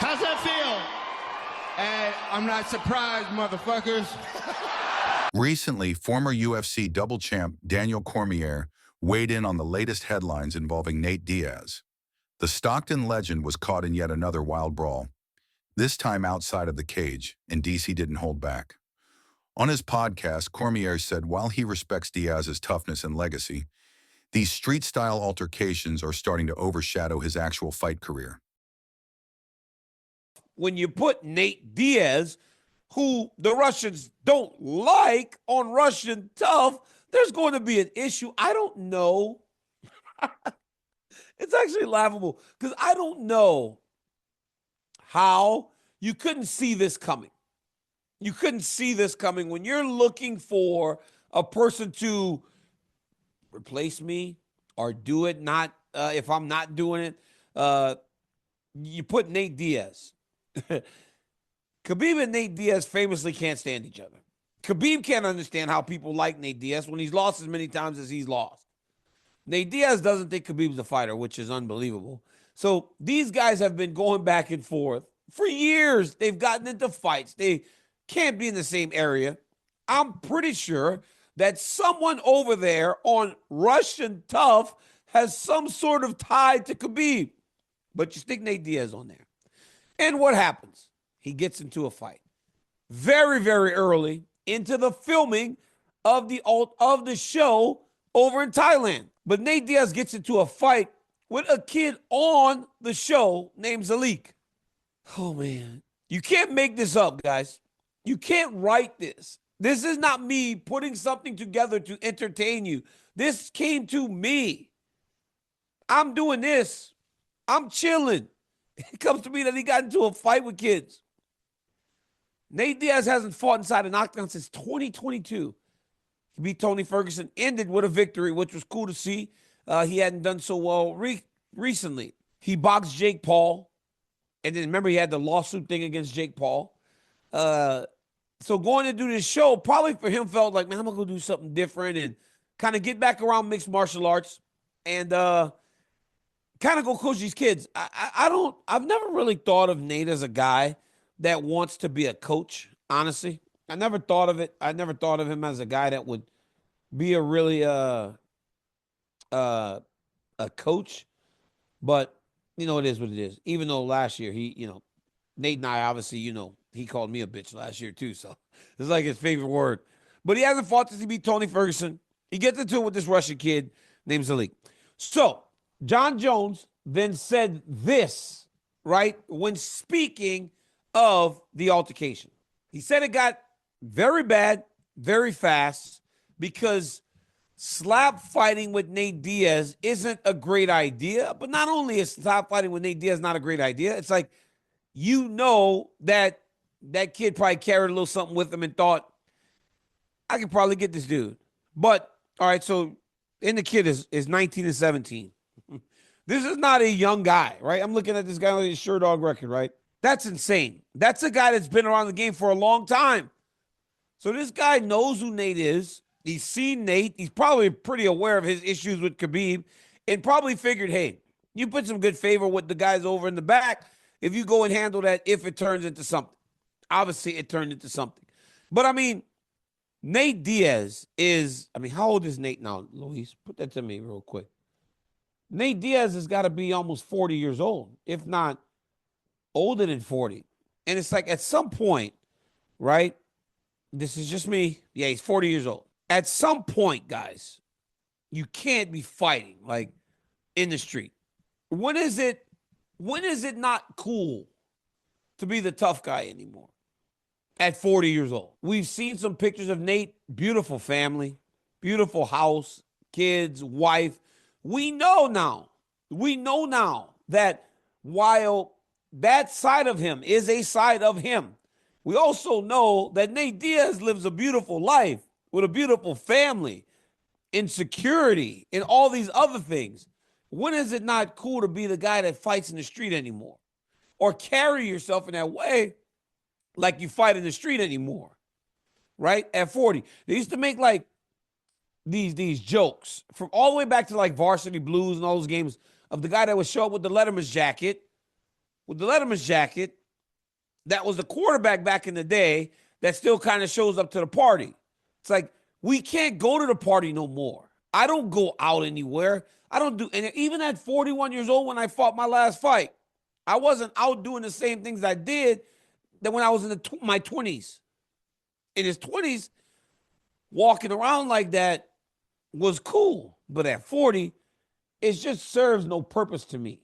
How's that feel? And I'm not surprised, motherfuckers. Recently, former UFC double champ Daniel Cormier weighed in on the latest headlines involving Nate Diaz. The Stockton legend was caught in yet another wild brawl, this time outside of the cage, and DC didn't hold back. On his podcast, Cormier said while he respects Diaz's toughness and legacy, these street-style altercations are starting to overshadow his actual fight career. When you put Nate Diaz, who the Russians don't like, on Russian tough, there's going to be an issue. I don't know. It's actually laughable because I don't know how you couldn't see this coming. You couldn't see this coming when you're looking for a person to replace me or do it not if I'm not doing it. You put Nate Diaz. Khabib and Nate Diaz famously can't stand each other. Khabib can't understand how people like Nate Diaz when he's lost as many times as he's lost. Nate Diaz doesn't think Khabib's a fighter, which is unbelievable. So these guys have been going back and forth for years. They've gotten into fights. They can't be in the same area. I'm pretty sure that someone over there on Russian Tough has some sort of tie to Khabib. But you stick Nate Diaz on there. And what happens? He gets into a fight very, very early into the filming of the show over in Thailand. But Nate Diaz gets into a fight with a kid on the show named Zalik. Oh, man. You can't make this up, guys. You can't write this. This is not me putting something together to entertain you. This came to me. I'm doing this. I'm chilling. It comes to me that he got into a fight with kids. Nate Diaz hasn't fought inside an octagon since 2022. He beat Tony Ferguson, ended with a victory, which was cool to see. He hadn't done so well recently. He boxed Jake Paul, and then remember he had the lawsuit thing against Jake Paul. So going to do this show probably for him felt like, man, I'm going to go do something different and kind of get back around mixed martial arts and kind of go coach these kids. I've never really thought of Nate as a guy that wants to be a coach, honestly. I never thought of it. I never thought of him as a guy that would be a really a coach. But, you know, it is what it is. Even though last year Nate and I, obviously, he called me a bitch last year too. So it's like his favorite word. But he hasn't fought since he beat Tony Ferguson. He gets into it with this Russian kid named Zalik. So Jon Jones then said this, right, when speaking of the altercation. He said it got very bad, very fast, because slap fighting with Nate Diaz isn't a great idea. But not only is slap fighting with Nate Diaz not a great idea, it's like, that kid probably carried a little something with him and thought, I could probably get this dude. But, all right, so, and the kid is 19 and 17. This is not a young guy, right? I'm looking at this guy with his Sure Dog record, right? That's insane. That's a guy that's been around the game for a long time. So this guy knows who Nate is. He's seen Nate. He's probably pretty aware of his issues with Khabib and probably figured, hey, you put some good favor with the guys over in the back if you go and handle that if it turns into something. Obviously, it turned into something. But, I mean, Nate Diaz is, how old is Nate now, Luis? Put that to me real quick. Nate Diaz has got to be almost 40 years old, if not older than 40. And it's like at some point, right? This is just me. Yeah, he's 40 years old. At some point, guys, you can't be fighting like in the street. When is it not cool to be the tough guy anymore? At 40 years old. We've seen some pictures of Nate, beautiful family, beautiful house, kids, wife. We know now that while that side of him is a side of him, we also know that Nate Diaz lives a beautiful life with a beautiful family, insecurity, and all these other things. When is it not cool to be the guy that fights in the street anymore? Or carry yourself in that way like you fight in the street anymore, right? At 40. They used to make like these jokes from all the way back to like Varsity Blues and all those games of the guy that would show up with the Letterman's jacket that was the quarterback back in the day that still kind of shows up to the party. It's like, we can't go to the party no more. I don't go out anywhere. I don't do, and even at 41 years old when I fought my last fight, I wasn't out doing the same things I did that when I was in my 20s. In his 20s, walking around like that was cool. But at 40, it just serves no purpose to me.